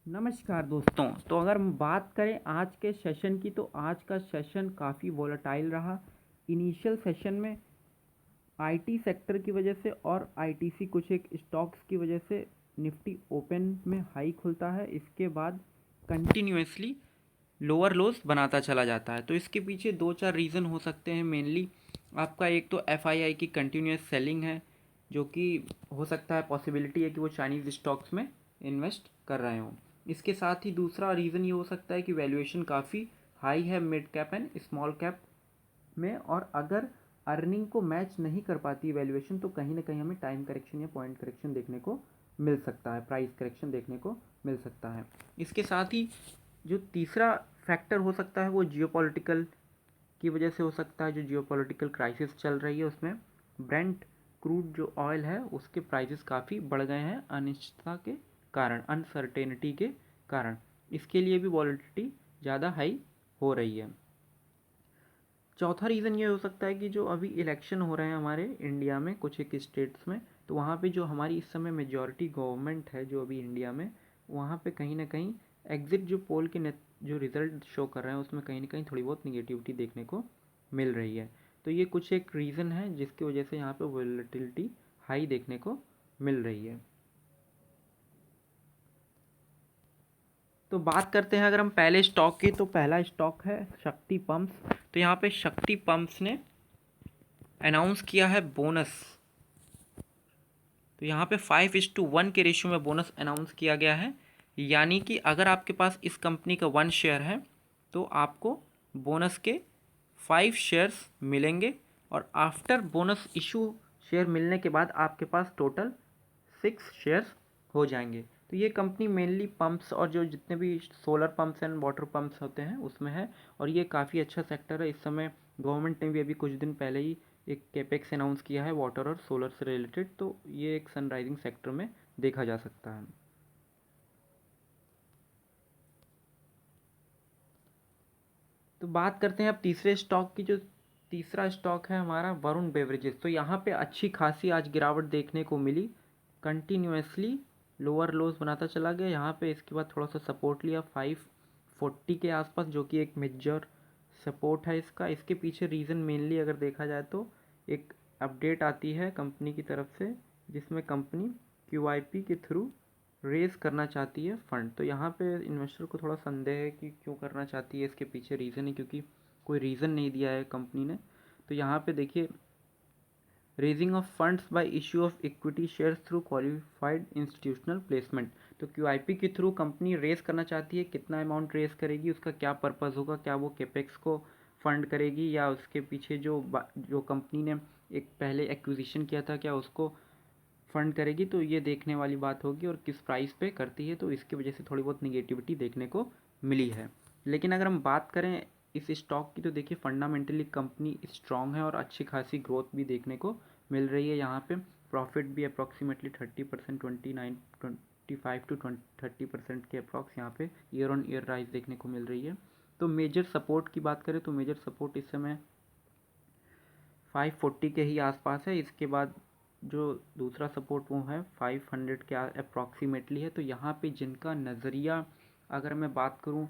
नमस्कार दोस्तों। तो अगर हम बात करें आज के सेशन की, तो आज का सेशन काफ़ी वोलेटाइल रहा। इनिशियल सेशन में आईटी सेक्टर की वजह से और आईटीसी कुछ एक स्टॉक्स की वजह से निफ्टी ओपन में हाई खुलता है, इसके बाद कंटिन्यूसली लोअर लोस बनाता चला जाता है। तो इसके पीछे दो चार रीज़न हो सकते हैं मेनली। आपका एक तो एफआईआई की कंटिन्यूस सेलिंग है, जो कि हो सकता है पॉसिबिलिटी है कि वो चाइनीज़ स्टॉक्स में इन्वेस्ट कर रहे हों। इसके साथ ही दूसरा रीज़न ये हो सकता है कि वैल्यूएशन काफ़ी हाई है mid cap and small cap में, और अगर अर्निंग को मैच नहीं कर पाती वैल्यूएशन, तो कहीं ना कहीं हमें टाइम करेक्शन या पॉइंट करेक्शन देखने को मिल सकता है, प्राइस करेक्शन देखने को मिल सकता है। इसके साथ ही जो तीसरा फैक्टर हो सकता है वो जियोपॉलिटिकल की वजह से हो सकता है। जो जियोपॉलिटिकल क्राइसिस चल रही है उसमें ब्रेंट क्रूड जो ऑयल है उसके प्राइसेस काफ़ी बढ़ गए हैं अनिश्चितता के कारण, अनसर्टेनिटी के कारण। इसके लिए भी वॉलेटिलिटी ज़्यादा हाई हो रही है। चौथा रीज़न ये हो सकता है कि जो अभी इलेक्शन हो रहे हैं हमारे इंडिया में कुछ एक स्टेट्स में, तो वहाँ पे जो हमारी इस समय मेजॉरिटी गवर्नमेंट है जो अभी इंडिया में, वहाँ पे कहीं ना कहीं एग्जिट जो पोल के जो रिज़ल्ट शो कर रहे हैं उसमें कहीं ना कहीं थोड़ी बहुत निगेटिविटी देखने को मिल रही है। तो ये कुछ एक रीज़न है जिसकी वजह से यहाँ पे वोलेटिलिटी हाई देखने को मिल रही है। तो बात करते हैं अगर हम पहले स्टॉक की, तो पहला स्टॉक है शक्ति पंप्स। तो यहाँ पे शक्ति पंप्स ने अनाउंस किया है बोनस। तो यहाँ पे 5:1 के रेशियो में बोनस अनाउंस किया गया है, यानी कि अगर आपके पास इस कंपनी का 1 शेयर है तो आपको बोनस के 5 शेयर्स मिलेंगे, और आफ्टर बोनस इशू शेयर मिलने के बाद आपके पास टोटल 6 शेयर्स हो जाएंगे। तो ये कंपनी मेनली पंप्स और जो जितने भी solar pumps and water pumps होते हैं उसमें है, और ये काफ़ी अच्छा सेक्टर है। इस समय गवर्नमेंट ने भी अभी कुछ दिन पहले ही एक कैपेक्स अनाउंस किया है वाटर और सोलर से रिलेटेड, तो ये एक सनराइजिंग सेक्टर में देखा जा सकता है। तो बात करते हैं अब तीसरे स्टॉक की। जो तीसरा स्टॉक है हमारा वरुण बेवरेजेस। तो यहाँ पे अच्छी खासी आज गिरावट देखने को मिली, कंटिन्यूसली लोअर लोज बनाता चला गया। यहाँ पे इसके बाद थोड़ा सा सपोर्ट लिया 540 के आसपास, जो कि एक मेजर सपोर्ट है इसका। इसके पीछे रीज़न मेनली अगर देखा जाए तो एक अपडेट आती है कंपनी की तरफ से, जिसमें कंपनी क्यूआईपी के थ्रू रेज़ करना चाहती है फ़ंड। तो यहाँ पे इन्वेस्टर को थोड़ा संदेह है कि क्यों करना चाहती है, इसके पीछे रीज़न है, क्योंकि कोई रीज़न नहीं दिया है कंपनी ने। तो यहाँ पे देखिए, raising of funds bye issue of equity shares through qualified institutional placement. तो क्यूआईपी के थ्रू कंपनी रेज़ करना चाहती है। कितना अमाउंट रेज़ करेगी, उसका क्या पर्पज़ होगा, क्या वो कैपेक्स को फंड करेगी, या उसके पीछे जो कंपनी ने एक पहले एक्विजिशन किया था क्या उसको फंड करेगी, तो ये देखने वाली बात होगी। और किस प्राइस पे करती है, तो इसकी वजह से थोड़ी बहुत निगेटिविटी देखने को मिली है। लेकिन अगर हम बात करें इस स्टॉक की, तो देखिए फंडामेंटली कंपनी स्ट्रांग है और अच्छी खासी ग्रोथ भी देखने को मिल रही है। यहाँ पे प्रॉफिट भी अप्रॉक्सीमेटली 30%, 25 to 30% के अप्रॉक्स यहाँ पे ईयर ऑन ईयर राइज देखने को मिल रही है। तो मेजर सपोर्ट की बात करें तो मेजर सपोर्ट इस समय 540 के ही आसपास है। इसके बाद जो दूसरा सपोर्ट वो है 500 के अप्रॉक्सीमेटली है। तो यहाँ पे जिनका नज़रिया अगर मैं बात करूँ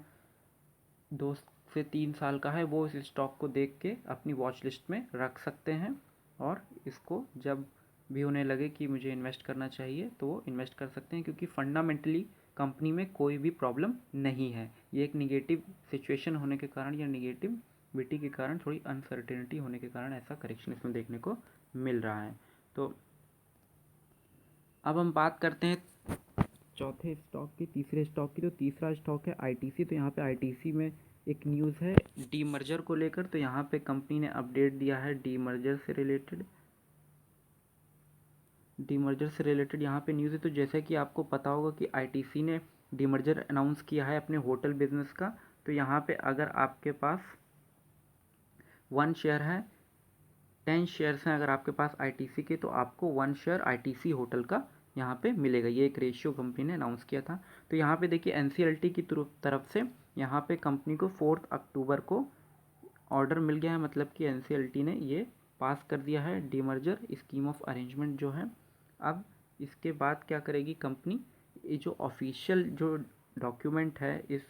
2 से 3 साल का है, वो इस स्टॉक को देख के अपनी वॉच लिस्ट में रख सकते हैं, और इसको जब भी उन्हें लगे कि मुझे इन्वेस्ट करना चाहिए तो वो इन्वेस्ट कर सकते हैं, क्योंकि फंडामेंटली कंपनी में कोई भी प्रॉब्लम नहीं है। ये एक निगेटिव सिचुएशन होने के कारण या निगेटिविटी के कारण, थोड़ी अनसर्टेनिटी होने के कारण ऐसा करेक्शन इसमें देखने को मिल रहा है। तो अब हम बात करते हैं चौथे स्टॉक की, तीसरे स्टॉक की। तो तीसरा स्टॉक है आईटीसी। तो यहाँ पे आईटीसी में एक न्यूज़ है डीमर्जर को लेकर। तो यहाँ पे कंपनी ने अपडेट दिया है डीमर्जर से रिलेटेड यहाँ पे न्यूज़ है। तो जैसे कि आपको पता होगा कि आईटीसी ने डीमर्जर अनाउंस किया है अपने होटल बिजनेस का। तो यहाँ पे अगर आपके पास 1 शेयर है, 10 शेयर्स हैं अगर आपके पास आईटीसी के, तो आपको 1 शेयर आईटीसी होटल का यहाँ पे मिलेगा। ये एक रेशियो कंपनी ने अनाउंस किया था। तो यहाँ पे देखिए एनसीएलटी की तरफ से यहाँ पे कंपनी को 4 अक्टूबर को ऑर्डर मिल गया है, मतलब कि एनसीएलटी ने ये पास कर दिया है डीमर्जर स्कीम ऑफ अरेंजमेंट जो है। अब इसके बाद क्या करेगी कंपनी, ये जो ऑफिशियल जो डॉक्यूमेंट है इस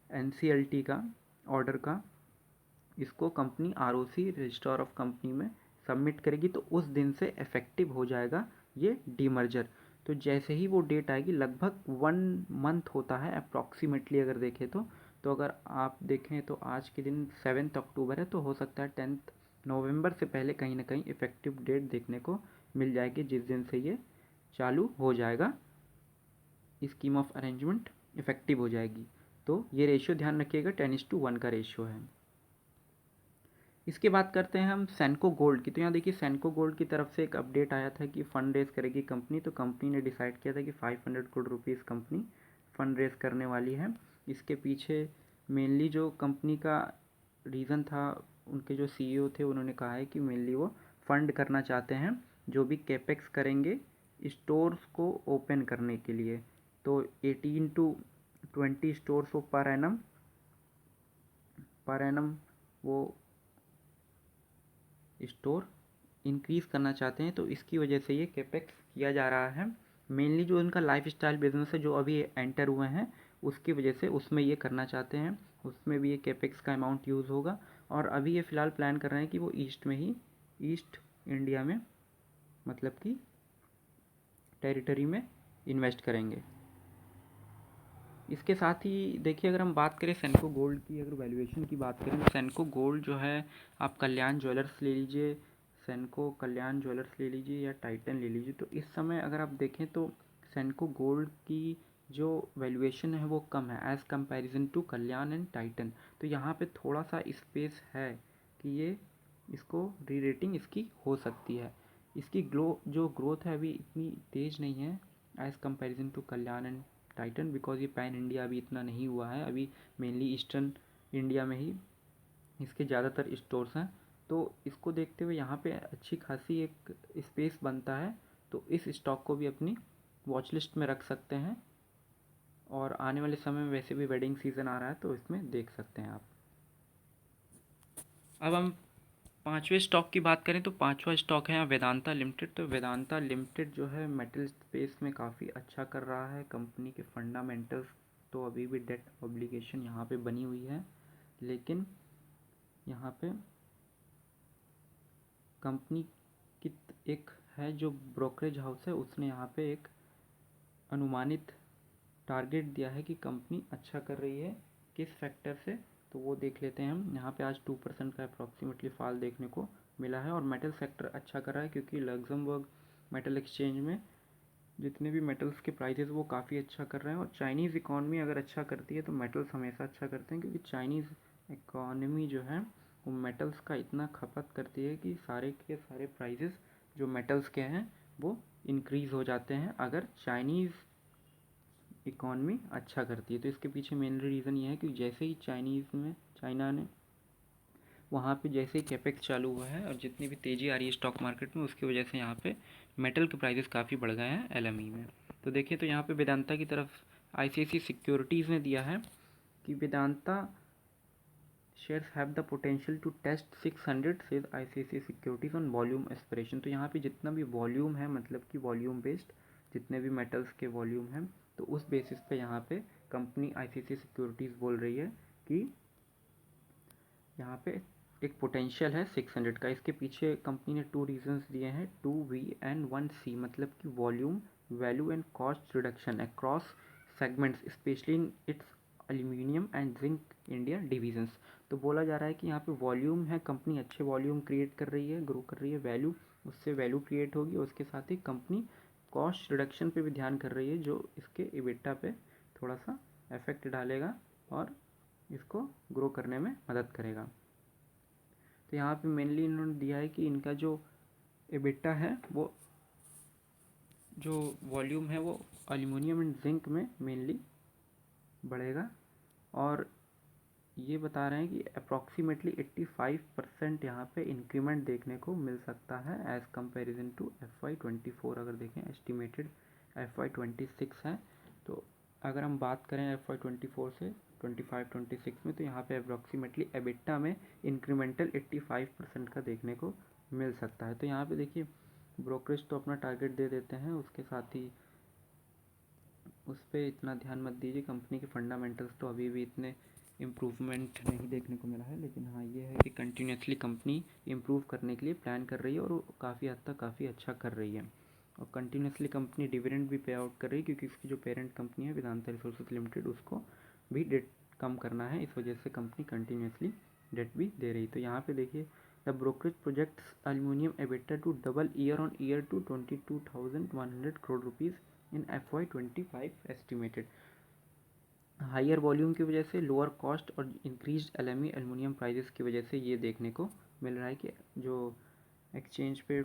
NCLT का ऑर्डर का, इसको company ROC register of company में सबमिट करेगी तो उस दिन से इफ़ेक्टिव हो जाएगा ये डीमर्जर। तो जैसे ही वो डेट आएगी, लगभग 1 मंथ होता है अप्रॉक्सीमेटली अगर देखें तो अगर आप देखें तो आज के दिन 7 अक्टूबर है, तो हो सकता है 10 नवंबर से पहले कहीं ना कहीं इफ़ेक्टिव डेट देखने को मिल जाएगी, जिस दिन से ये चालू हो जाएगा, स्कीम ऑफ अरेंजमेंट इफ़ेक्टिव हो जाएगी। तो ये रेशियो ध्यान रखिएगा, 10:1 का रेशियो है। इसके बाद करते हैं हम सेनको गोल्ड की। तो यहाँ देखिए सेनको गोल्ड की तरफ से एक अपडेट आया था कि फ़ंड रेज़ करेगी कंपनी। तो कंपनी ने डिसाइड किया था कि 500 crore rupees company fund raise करने वाली है। इसके पीछे मेनली जो कंपनी का रीज़न था, उनके जो CEO थे उन्होंने कहा है कि मेनली वो फंड करना चाहते हैं जो भी कैपेक्स करेंगे स्टोर्स को ओपन करने के लिए। तो 18 to 20 स्टोर्स वो पर एनम वो स्टोर इंक्रीज़ करना चाहते हैं। तो इसकी वजह से ये कैपेक्स किया जा रहा है। मेनली जो उनका लाइफस्टाइल बिजनेस है जो अभी एंटर हुए हैं, उसकी वजह से उसमें ये करना चाहते हैं, उसमें भी ये कैपेक्स का अमाउंट यूज़ होगा। और अभी ये फ़िलहाल प्लान कर रहे हैं कि वो ईस्ट इंडिया में, मतलब कि टेरिटरी में इन्वेस्ट करेंगे। इसके साथ ही देखिए, अगर हम बात करें सेनको गोल्ड की, अगर वैल्यूएशन की बात करें तो सेनको गोल्ड जो है, आप कल्याण ज्वेलर्स ले लीजिए, सेनको कल्याण ज्वेलर्स ले लीजिए या टाइटन ले लीजिए, तो इस समय अगर आप देखें तो सेनको गोल्ड की जो वैल्यूएशन है वो कम है as comparison to Kalyan and Titan. तो यहाँ पे थोड़ा सा स्पेस है कि ये इसको री रेटिंग इसकी हो सकती है। इसकी जो ग्रोथ है अभी इतनी तेज़ नहीं है as comparison to Kalyan and Titan, because ये पैन इंडिया अभी इतना नहीं हुआ है, अभी मेनली ईस्टर्न इंडिया में ही इसके ज़्यादातर स्टोर्स हैं। तो इसको देखते हुए यहाँ पे अच्छी खासी एक स्पेस बनता है, तो इस स्टॉक को भी अपनी वॉच लिस्ट में रख सकते हैं। और आने वाले समय में वैसे भी वेडिंग सीज़न आ रहा है, तो इसमें देख सकते हैं आप। अब हम पांचवें स्टॉक की बात करें तो पांचवा स्टॉक है वेदांता लिमिटेड। तो वेदांता लिमिटेड जो है मेटल स्पेस में काफ़ी अच्छा कर रहा है। कंपनी के फंडामेंटल्स तो अभी भी डेट ऑब्लिगेशन यहाँ पे बनी हुई है, लेकिन यहाँ पे कंपनी की एक है जो ब्रोकरेज हाउस है, उसने यहाँ पे एक अनुमानित टारगेट दिया है कि कंपनी अच्छा कर रही है, किस फैक्टर से, तो वो देख लेते हैं हम। यहाँ पे आज 2% का अप्रॉक्सीमेटली फॉल देखने को मिला है। और मेटल सेक्टर अच्छा कर रहा है क्योंकि लग्जमबर्ग मेटल एक्सचेंज में जितने भी मेटल्स के प्राइजेस वो काफ़ी अच्छा कर रहे हैं। और चाइनीज़ इकॉनमी अगर अच्छा करती है तो मेटल्स हमेशा अच्छा करते हैं, क्योंकि चाइनीज़ इकॉनमी जो है वो मेटल्स का इतना खपत करती है कि सारे के सारे प्राइजेस जो मेटल्स के हैं वो इंक्रीज़ हो जाते हैं अगर चाइनीज़ इकॉनमी अच्छा करती है। तो इसके पीछे मेन रीज़न ये है कि जैसे ही चाइना ने वहाँ पे जैसे ही कैपेक्स चालू हुआ है और जितनी भी तेज़ी आ रही है स्टॉक मार्केट में, उसकी वजह से यहाँ पे मेटल के प्राइसेस काफ़ी बढ़ गए हैं LME में। तो देखिए, तो यहाँ पे वेदांता की तरफ ICICI सिक्योरिटीज़ ने दिया है कि Vedanta shares have the potential to test 600 says ICICI securities on volume aspiration. तो यहाँ पे जितना भी वॉल्यूम है, मतलब कि वॉल्यूम बेस्ड जितने भी मेटल्स के वॉल्यूम हैं, तो उस बेसिस पे यहाँ पे कंपनी ICICI सिक्योरिटीज़ बोल रही है कि यहाँ पे एक पोटेंशियल है 600 का। इसके पीछे कंपनी ने 2 रीजंस दिए हैं, 2V and 1C, मतलब कि volume, value and cost reduction across segments specially in its aluminium and zinc India divisions. तो बोला जा रहा है कि यहाँ पे वॉल्यूम है, कंपनी अच्छे वॉल्यूम क्रिएट कर रही है, ग्रो कर रही है, वैल्यू, उससे वैल्यू क्रिएट होगी, और उसके साथ ही कंपनी कॉस्ट रिडक्शन पे भी ध्यान कर रही है, जो इसके इबिटा पे थोड़ा सा इफेक्ट डालेगा और इसको ग्रो करने में मदद करेगा। तो यहाँ पे मेनली इन्होंने दिया है कि इनका जो एबिटा है, वो जो वॉल्यूम है वो एल्युमिनियम एंड जिंक में मेनली बढ़ेगा। और ये बता रहे हैं कि अप्रॉक्सीमेटली 85% यहाँ पे इंक्रीमेंट देखने को मिल सकता है एज़ कंपैरिजन टू FY24। अगर देखें एस्टिमेटेड FY26 है, तो अगर हम बात करें FY24 से 25-26 में, तो यहाँ पे अप्रॉक्सीमेटली एबिटा में इंक्रीमेंटल 85% का देखने को मिल सकता है। तो यहाँ पे देखिए, ब्रोकरेज तो अपना टारगेट दे देते हैं, उसके साथ ही उस पर इतना ध्यान मत दीजिए। कंपनी के फंडामेंटल्स तो अभी भी इतने इम्प्रूवमेंट नहीं देखने को मिला है, लेकिन हाँ ये है कि कंटिन्यूसली कंपनी इम्प्रूव करने के लिए प्लान कर रही है और काफ़ी हद तक काफ़ी अच्छा कर रही है। और कंटिन्यूसली कंपनी डिविडेंड भी पे आउट कर रही है, क्योंकि उसकी जो पेरेंट कंपनी है वेदांता रिसोर्सेज लिमिटेड, उसको भी डेट कम करना है, इस वजह से कंपनी कंटिन्यूसली डेट भी दे रही। तो यहाँ पे देखिए, the brokerage projects aluminium EBITDA to double year on year to 22,100 crore rupees in FY25 estimated. Higher volume की वजह से, लोअर कॉस्ट और इंक्रीज LME एल्युमिनियम प्राइजेस की वजह से ये देखने को मिल रहा है कि जो एक्सचेंज पे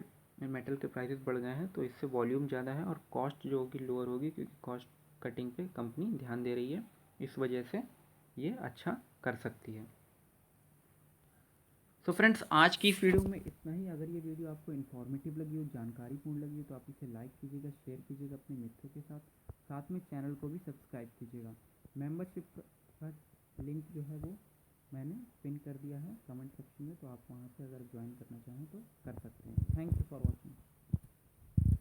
मेटल के प्राइसेस बढ़ गए हैं, तो इससे वॉल्यूम ज़्यादा है और कॉस्ट जो होगी लोअर होगी, क्योंकि कॉस्ट कटिंग पे कंपनी ध्यान दे रही है, इस वजह से ये अच्छा कर सकती है। तो फ्रेंड्स, आज की इस वीडियो में इतना ही। अगर ये वीडियो आपको इन्फॉर्मेटिव लगी हो, जानकारीपूर्ण लगी हो, तो आप इसे लाइक कीजिएगा, शेयर कीजिएगा अपने मित्रों के साथ में चैनल को भी सब्सक्राइब कीजिएगा। मेंबरशिप का लिंक जो है वो मैंने पिन कर दिया है कमेंट सेक्शन में, तो आप वहाँ से अगर ज्वाइन